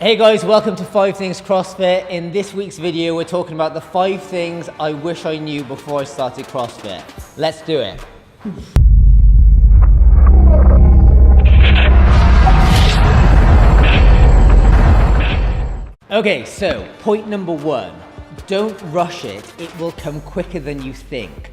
Hey guys, welcome to 5 Things CrossFit. In this week's video, we're talking about the 5 things I wish I knew before I started CrossFit. Let's do it. Okay, so point number 1, don't rush it. It will come quicker than you think.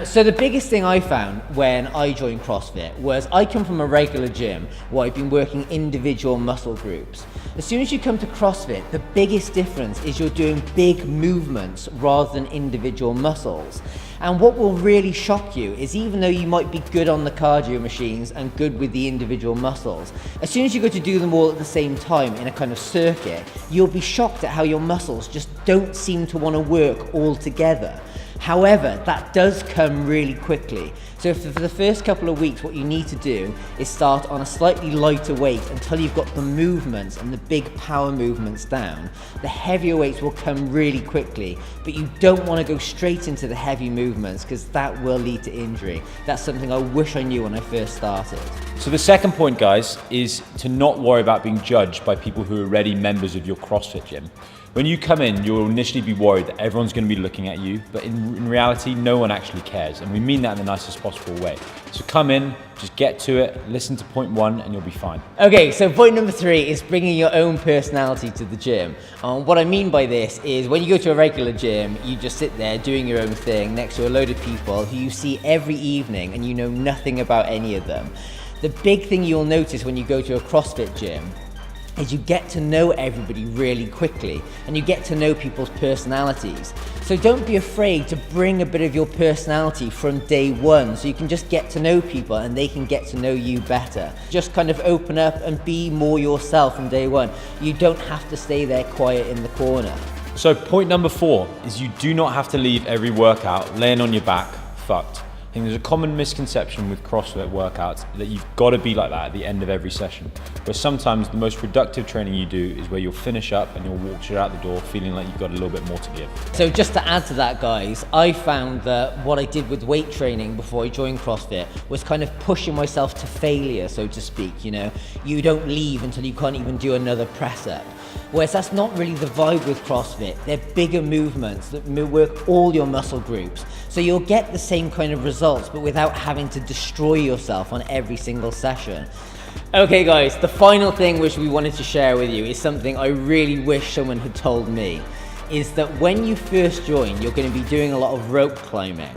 So the biggest thing I found when I joined CrossFit was I come from a regular gym where I've been working individual muscle groups. As soon as you come to CrossFit, the biggest difference is you're doing big movements rather than individual muscles. And what will really shock you is even though you might be good on the cardio machines and good with the individual muscles, as soon as you go to do them all at the same time in a kind of circuit, you'll be shocked at how your muscles just don't seem to want to work all together. However, that does come really quickly. So for the first couple of weeks, what you need to do is start on a slightly lighter weight until you've got the movements and the big power movements down. The heavier weights will come really quickly, but you don't want to go straight into the heavy movements because that will lead to injury. That's something I wish I knew when I first started. So the second point, guys, is to not worry about being judged by people who are already members of your CrossFit gym. When you come in, you'll initially be worried that everyone's going to be looking at you, but in reality, no one actually cares. And we mean that in the nicest possible way. So come in, just get to it, listen to point 1, and you'll be fine. Okay, so point number 3 is bringing your own personality to the gym. What I mean by this is when you go to a regular gym, you just sit there doing your own thing next to a load of people who you see every evening and you know nothing about any of them. The big thing you'll notice when you go to a CrossFit gym is you get to know everybody really quickly and you get to know people's personalities. So don't be afraid to bring a bit of your personality from day 1 so you can just get to know people and they can get to know you better. Just kind of open up and be more yourself from day 1. You don't have to stay there quiet in the corner. So point number 4 is you do not have to leave every workout laying on your back fucked. I think there's a common misconception with CrossFit workouts that you've got to be like that at the end of every session, where sometimes the most productive training you do is where you'll finish up and you'll walk straight out the door feeling like you've got a little bit more to give. So just to add to that, guys, I found that what I did with weight training before I joined CrossFit was kind of pushing myself to failure, so to speak. You know, you don't leave until you can't even do another press up. Whereas that's not really the vibe with CrossFit. They're bigger movements that work all your muscle groups. So you'll get the same kind of results, but without having to destroy yourself on every single session. Okay guys, the final thing which we wanted to share with you is something I really wish someone had told me, is that when you first join, you're going to be doing a lot of rope climbing.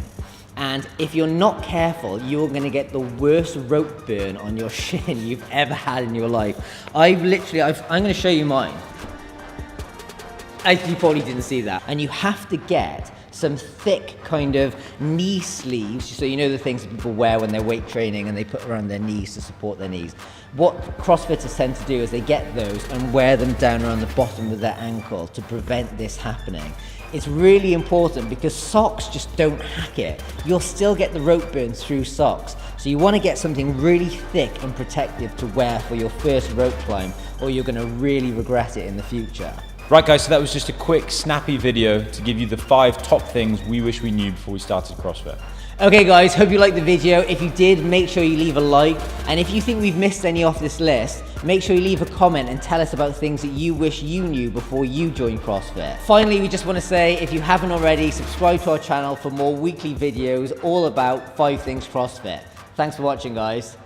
And if you're not careful, you're going to get the worst rope burn on your shin you've ever had in your life. I'm going to show you mine. You probably didn't see that. And you have to get some thick kind of knee sleeves, so you know the things that people wear when they're weight training and they put around their knees to support their knees. What CrossFitters tend to do is they get those and wear them down around the bottom of their ankle to prevent this happening. It's really important because socks just don't hack it. You'll still get the rope burns through socks. So you want to get something really thick and protective to wear for your first rope climb, or you're going to really regret it in the future. Right guys, so that was just a quick, snappy video to give you the 5 top things we wish we knew before we started CrossFit. Okay guys, hope you liked the video. If you did, make sure you leave a like. And if you think we've missed any off this list, make sure you leave a comment and tell us about things that you wish you knew before you joined CrossFit. Finally, we just want to say, if you haven't already, subscribe to our channel for more weekly videos all about 5 Things CrossFit. Thanks for watching, guys.